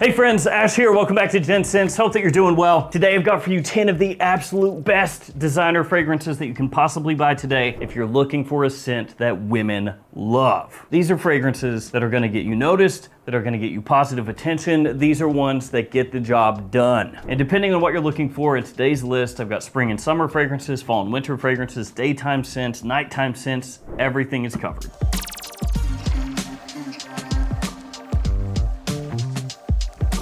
Hey friends, Ash here. Welcome back to Gen Sense. Hope that you're doing well. Today I've got for you 10 of the absolute best designer fragrances that you can possibly buy today if you're looking for a scent that women love. These are fragrances that are gonna get you noticed, that are gonna get you positive attention. These are ones that get the job done. And depending on what you're looking for in today's list, I've got spring and summer fragrances, fall and winter fragrances, daytime scents, nighttime scents, everything is covered.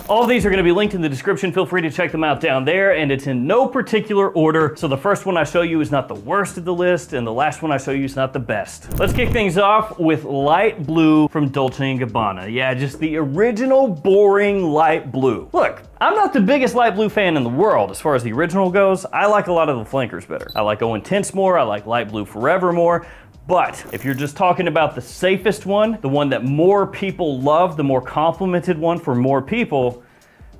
All of these are gonna be linked in the description. Feel free to check them out down there, and it's in no particular order. So the first one I show you is not the worst of the list, and the last one I show you is not the best. Let's kick things off with Light Blue from Dolce & Gabbana. Yeah, just the original boring light blue. Look, I'm not the biggest light blue fan in the world as far as the original goes. I like a lot of the flankers better. I like Eau Intense more, I like Light Blue Forever more. But if you're just talking about the safest one, the one that more people love, the more complimented one for more people,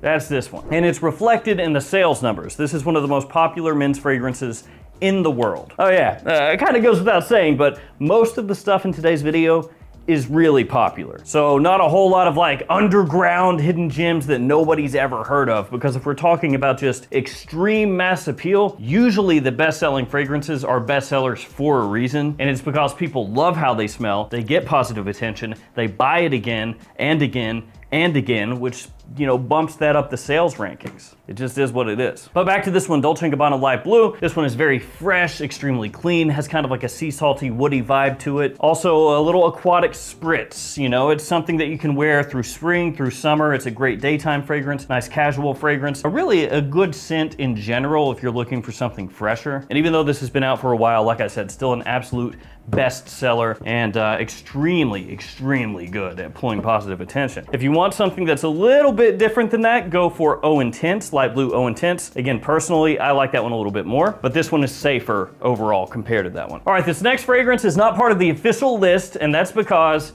that's this one. And it's reflected in the sales numbers. This is one of the most popular men's fragrances in the world. Oh yeah, it kind of goes without saying, but most of the stuff in today's video is really popular. So not a whole lot of like underground hidden gems that nobody's ever heard of, because if we're talking about just extreme mass appeal, usually the best-selling fragrances are bestsellers for a reason, and it's because people love how they smell, they get positive attention, they buy it again and again and again, which, you know, bumps that up the sales rankings. It just is what it is. But back to this one, Dolce & Gabbana Light Blue. This one is very fresh, extremely clean, has kind of like a sea salty, woody vibe to it. Also a little aquatic spritz, you know, it's something that you can wear through spring, through summer. It's a great daytime fragrance, nice casual fragrance. Really a good scent in general if you're looking for something fresher. And even though this has been out for a while, like I said, still an absolute bestseller and extremely, extremely good at pulling positive attention. If you want something that's a little bit different than that, go for Eau Intense, Light Blue Eau Intense. Again, personally, I like that one a little bit more, but this one is safer overall compared to that one. All right, this next fragrance is not part of the official list, and that's because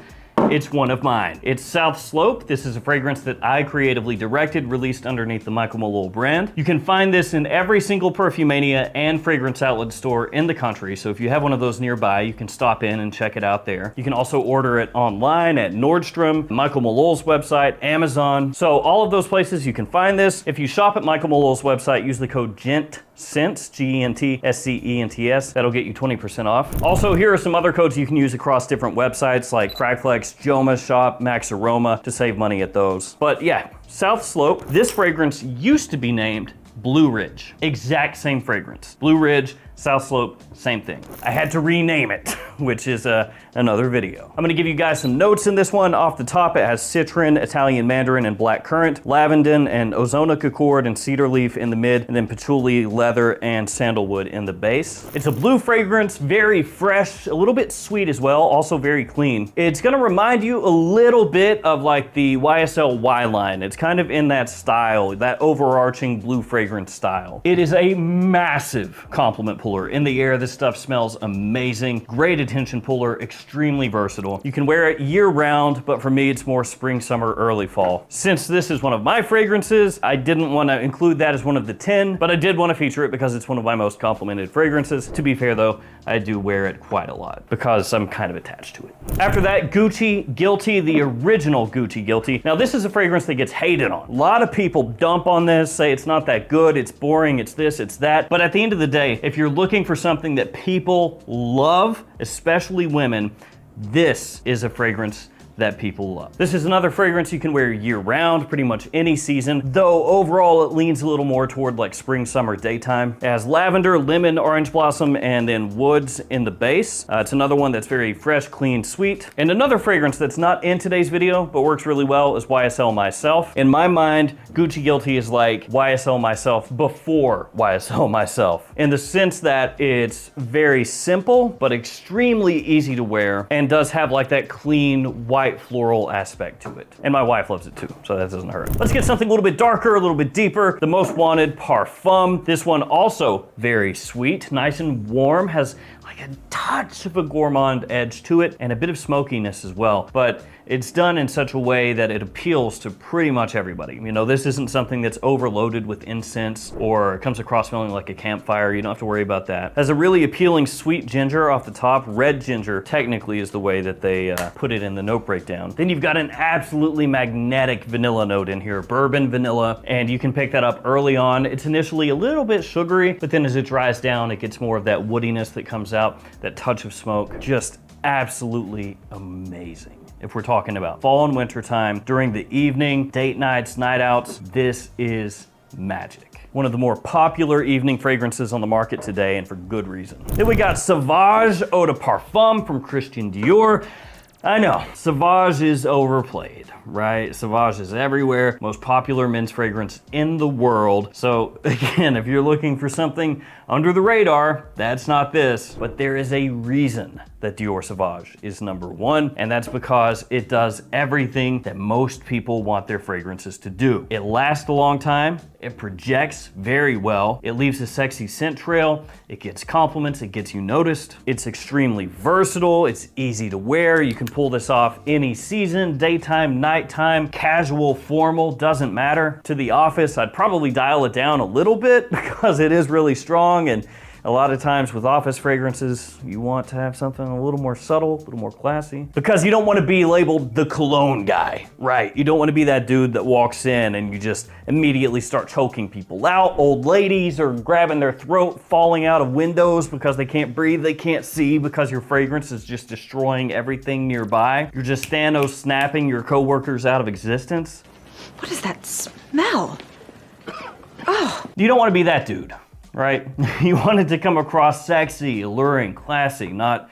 it's one of mine. It's South Slope. This is a fragrance that I creatively directed, released underneath the Michael Malone brand. You can find this in every single Perfumania and fragrance outlet store in the country. So if you have one of those nearby, you can stop in and check it out there. You can also order it online at Nordstrom, Michael Malone's website, Amazon. So all of those places you can find this. If you shop at Michael Malone's website, use the code GENTSCENTS, GENTSCENTS. That'll get you 20% off. Also, here are some other codes you can use across different websites like Fragflex, JOMASHOP, Max Aroma to save money at those. But yeah, South Slope. This fragrance used to be named Blue Ridge. Exact same fragrance. Blue Ridge, South Slope, same thing. I had to rename it, which is another video. I'm gonna give you guys some notes in this one. Off the top, it has citron, Italian mandarin, and black currant, lavender and ozonic accord and cedar leaf in the mid, and then patchouli, leather, and sandalwood in the base. It's a blue fragrance, very fresh, a little bit sweet as well, also very clean. It's gonna remind you a little bit of like the YSL Y line. It's kind of in that style, that overarching blue fragrance style. It is a massive compliment puller. In the air, this stuff smells amazing. Great attention puller, extremely versatile. You can wear it year round, but for me, it's more spring, summer, early fall. Since this is one of my fragrances, I didn't want to include that as one of the 10, but I did want to feature it because it's one of my most complimented fragrances. To be fair though, I do wear it quite a lot because I'm kind of attached to it. After that, Gucci Guilty, the original Gucci Guilty. Now this is a fragrance that gets hated on. A lot of people dump on this, say it's not that good, it's boring, it's this, it's that. But at the end of the day, if you're looking for something that people love, especially women, this is a fragrance that people love. This is another fragrance you can wear year round, pretty much any season, though overall it leans a little more toward like spring, summer, daytime. It has lavender, lemon, orange blossom, and then woods in the base. It's another one that's very fresh, clean, sweet. And another fragrance that's not in today's video, but works really well is YSL Myself. In my mind, Gucci Guilty is like YSL Myself before YSL Myself, in the sense that it's very simple, but extremely easy to wear, and does have like that clean, white floral aspect to it. And my wife loves it too, so that doesn't hurt. Let's get something a little bit darker, a little bit deeper. The Most Wanted Parfum. This one also very sweet, nice and warm, has like a touch of a gourmand edge to it and a bit of smokiness as well. But it's done in such a way that it appeals to pretty much everybody. You know, this isn't something that's overloaded with incense or comes across smelling like a campfire. You don't have to worry about that. Has a really appealing sweet ginger off the top. Red ginger technically is the way that they put it in the note breakdown. Then you've got an absolutely magnetic vanilla note in here, bourbon vanilla, and you can pick that up early on. It's initially a little bit sugary, but then as it dries down, it gets more of that woodiness that comes out, that touch of smoke. Just absolutely amazing. If we're talking about fall and winter time, during the evening, date nights, night outs, this is magic. One of the more popular evening fragrances on the market today, and for good reason. Then we got Sauvage Eau de Parfum from Christian Dior. I know, Sauvage is overplayed, right? Sauvage is everywhere, most popular men's fragrance in the world. So again, if you're looking for something under the radar, that's not this, but there is a reason that Dior Sauvage is #1, and that's because it does everything that most people want their fragrances to do. It lasts a long time, it projects very well, it leaves a sexy scent trail, it gets compliments, it gets you noticed. It's extremely versatile, it's easy to wear, you can pull this off any season, daytime, nighttime, casual, formal, doesn't matter. To the office, I'd probably dial it down a little bit because it is really strong, and a lot of times with office fragrances, you want to have something a little more subtle, a little more classy, because you don't want to be labeled the cologne guy, right? You don't want to be that dude that walks in and you just immediately start choking people out. Old ladies are grabbing their throat, falling out of windows because they can't breathe, they can't see because your fragrance is just destroying everything nearby. You're just Thanos snapping your coworkers out of existence. What is that smell? Oh. You don't want to be that dude, right? You want it to come across sexy, alluring, classy, not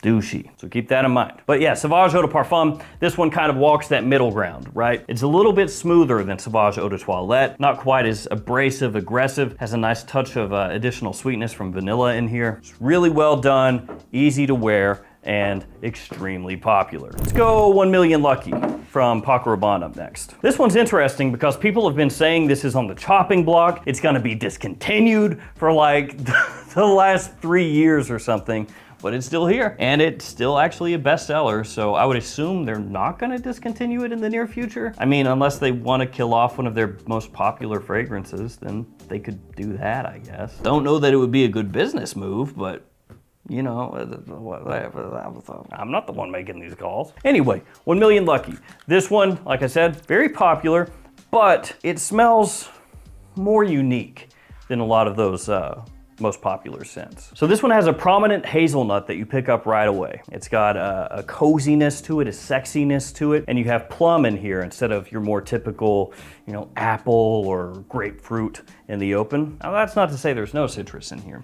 douchey. So keep that in mind. But yeah, Sauvage Eau de Parfum, this one kind of walks that middle ground, right? It's a little bit smoother than Sauvage Eau de Toilette, not quite as abrasive, aggressive, has a nice touch of additional sweetness from vanilla in here. It's really well done, easy to wear, and extremely popular. Let's go 1 Million Lucky from Paco Rabanne up next. This one's interesting because people have been saying this is on the chopping block. It's gonna be discontinued for like the last 3 years or something, but it's still here. And it's still actually a bestseller, so I would assume they're not gonna discontinue it in the near future. I mean, unless they wanna kill off one of their most popular fragrances, then they could do that, I guess. Don't know that it would be a good business move, but you know, I'm not the one making these calls. Anyway, 1 Million Lucky. This one, like I said, very popular, but it smells more unique than a lot of those most popular scents. So this one has a prominent hazelnut that you pick up right away. It's got a coziness to it, a sexiness to it, and you have plum in here instead of your more typical, you know, apple or grapefruit in the open. Now that's not to say there's no citrus in here.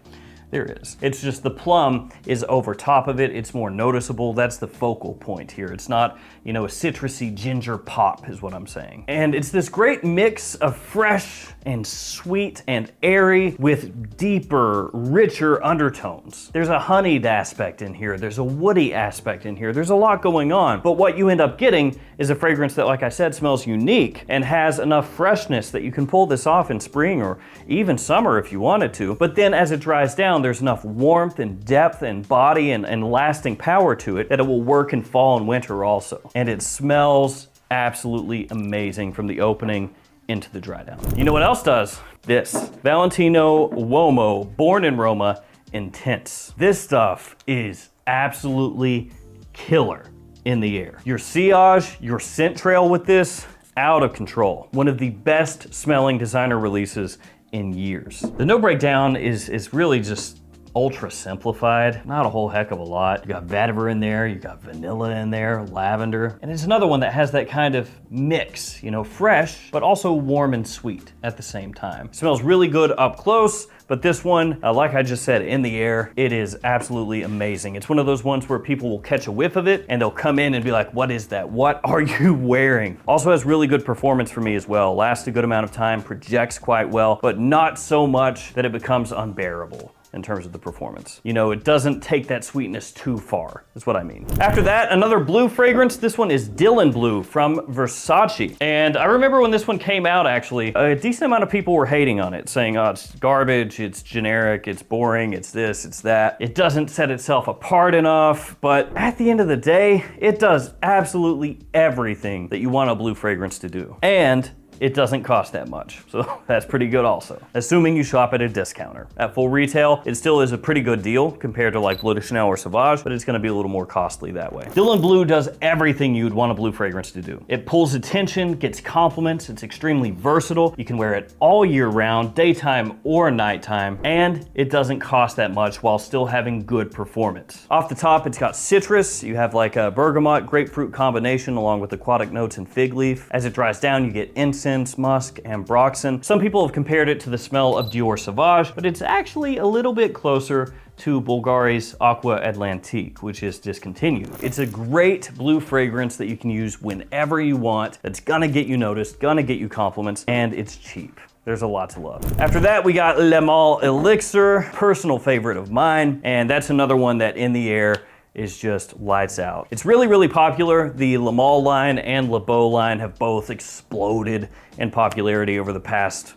There is. It's just the plum is over top of it. It's more noticeable. That's the focal point here. It's not, you know, a citrusy ginger pop is what I'm saying. And it's this great mix of fresh and sweet and airy with deeper, richer undertones. There's a honeyed aspect in here. There's a woody aspect in here. There's a lot going on. But what you end up getting is a fragrance that, like I said, smells unique and has enough freshness that you can pull this off in spring or even summer if you wanted to. But then as it dries down, there's enough warmth and depth and body and lasting power to it that it will work in fall and winter also. And it smells absolutely amazing from the opening into the dry down. You know what else does? This. Valentino Wo Born in Roma Intense. This stuff is absolutely killer in the air. Your sillage, your scent trail with this, out of control. One of the best smelling designer releases in years. The note breakdown is really just ultra simplified, not a whole heck of a lot. You got vetiver in there, you got vanilla in there, lavender, and it's another one that has that kind of mix, you know, fresh, but also warm and sweet at the same time. Smells really good up close, but this one, like I just said, in the air, it is absolutely amazing. It's one of those ones where people will catch a whiff of it and they'll come in and be like, what is that? What are you wearing? Also has really good performance for me as well. Lasts a good amount of time, projects quite well, but not so much that it becomes unbearable. in terms of the performance. You know, it doesn't take that sweetness too far, is what I mean. After that, another blue fragrance. This one is Dylan Blue from Versace. And I remember when this one came out, actually, a decent amount of people were hating on it, saying, oh, it's garbage, it's generic, it's boring, it's this, it's that. It doesn't set itself apart enough, but at the end of the day, it does absolutely everything that you want a blue fragrance to do. And it doesn't cost that much, so that's pretty good also, assuming you shop at a discounter. At full retail, it still is a pretty good deal compared to like Bleu de Chanel or Sauvage, but it's gonna be a little more costly that way. Dylan Blue does everything you'd want a blue fragrance to do. It pulls attention, gets compliments, it's extremely versatile. You can wear it all year round, daytime or nighttime, and it doesn't cost that much while still having good performance. Off the top, it's got citrus. You have like a bergamot, grapefruit combination along with aquatic notes and fig leaf. As it dries down, you get incense, musk, and ambroxan. Some people have compared it to the smell of Dior Sauvage, but it's actually a little bit closer to Bulgari's Aqua Atlantique, which is discontinued. It's a great blue fragrance that you can use whenever you want, that's gonna get you noticed, gonna get you compliments, and it's cheap. There's a lot to love. After that, we got Lancome Elixir, personal favorite of mine, and that's another one that in the air is just lights out. It's really, really popular. The Lancome line and Le Beau line have both exploded in popularity over the past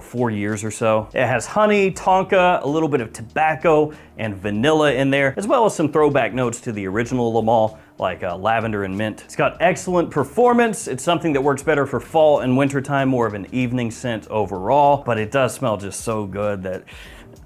4 years or so. It has honey, tonka, a little bit of tobacco, and vanilla in there, as well as some throwback notes to the original Lancome, like lavender and mint. It's got excellent performance. It's something that works better for fall and wintertime, more of an evening scent overall, but it does smell just so good that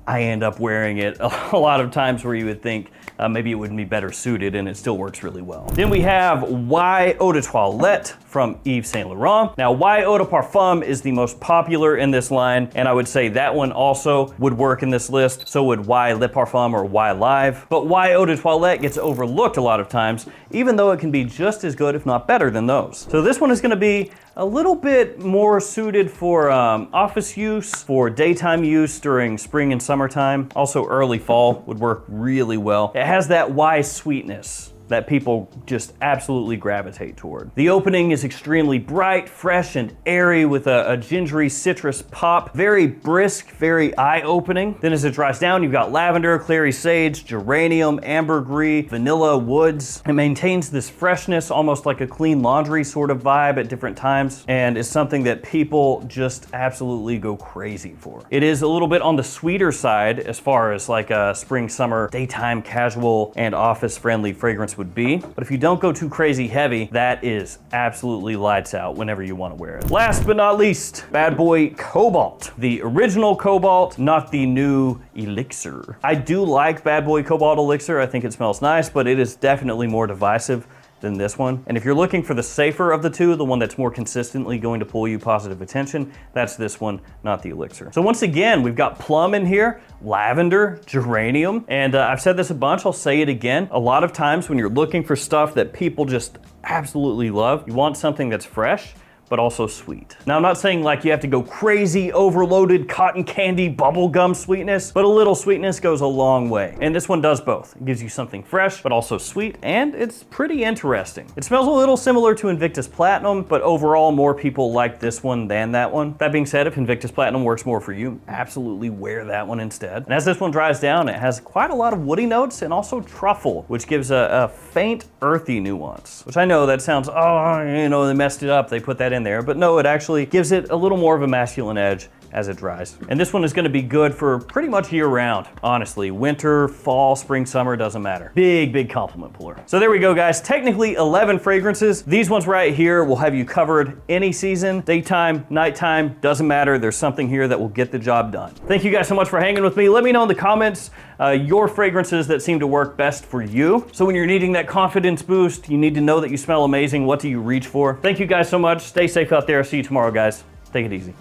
I end up wearing it a lot of times where you would think maybe it would be better suited, and it still works really well. Then we have Y Eau de Toilette from Yves Saint Laurent. Now, Y Eau de Parfum is the most popular in this line, and I would say that one also would work in this list. So would Y Le Parfum or Y Live. But Y Eau de Toilette gets overlooked a lot of times, even though it can be just as good, if not better than those. So this one is gonna be a little bit more suited for office use, for daytime use during spring and summertime. Also early fall would work really well. It has that Y sweetness that people just absolutely gravitate toward. The opening is extremely bright, fresh, and airy with a gingery citrus pop. Very brisk, very eye-opening. Then as it dries down, you've got lavender, clary sage, geranium, ambergris, vanilla, woods. It maintains this freshness, almost like a clean laundry sort of vibe at different times, and is something that people just absolutely go crazy for. It is a little bit on the sweeter side as far as like a spring, summer, daytime, casual, and office-friendly fragrance would be. But if you don't go too crazy heavy, that is absolutely lights out whenever you want to wear it. Last but not least, Bad Boy Cobalt. The original Cobalt, not the new Elixir. I do like Bad Boy Cobalt Elixir. I think it smells nice, but it is definitely more divisive than this one. And if you're looking for the safer of the two, the one that's more consistently going to pull you positive attention, that's this one, not the Elixir. So once again, we've got plum in here, lavender, geranium, and I've said this a bunch, I'll say it again. A lot of times when you're looking for stuff that people just absolutely love, you want something that's fresh, but also sweet. Now, I'm not saying like you have to go crazy, overloaded cotton candy, bubblegum sweetness, but a little sweetness goes a long way. And this one does both. It gives you something fresh, but also sweet, and it's pretty interesting. It smells a little similar to Invictus Platinum, but overall more people like this one than that one. That being said, if Invictus Platinum works more for you, absolutely wear that one instead. And as this one dries down, it has quite a lot of woody notes and also truffle, which gives a faint earthy nuance, which I know that sounds, oh, they messed it up, they put that in there, but no, it actually gives it a little more of a masculine edge as it dries. And this one is gonna be good for pretty much year round, honestly. Winter, fall, spring, summer, doesn't matter. Big, big compliment puller. So there we go, guys. Technically 11 fragrances. These ones right here will have you covered any season, daytime, nighttime, doesn't matter. There's something here that will get the job done. Thank you guys so much for hanging with me. Let me know in the comments your fragrances that seem to work best for you. So when you're needing that confidence boost, you need to know that you smell amazing. What do you reach for? Thank you guys so much. Stay safe out there. See you tomorrow, guys. Take it easy.